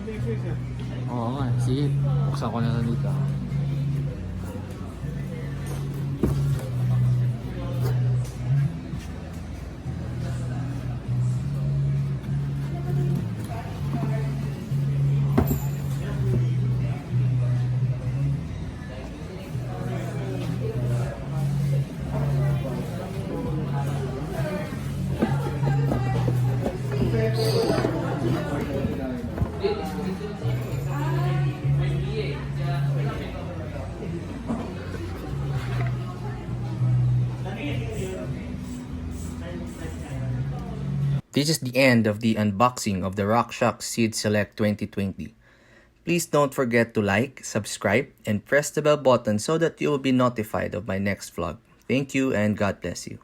Oo nga, sige. Buksan ko na lang dito. This is the end of the unboxing of the Shox Seed Select 2020. Please don't forget to like, subscribe, and press the bell button so that you will be notified of my next vlog. Thank you and God bless you.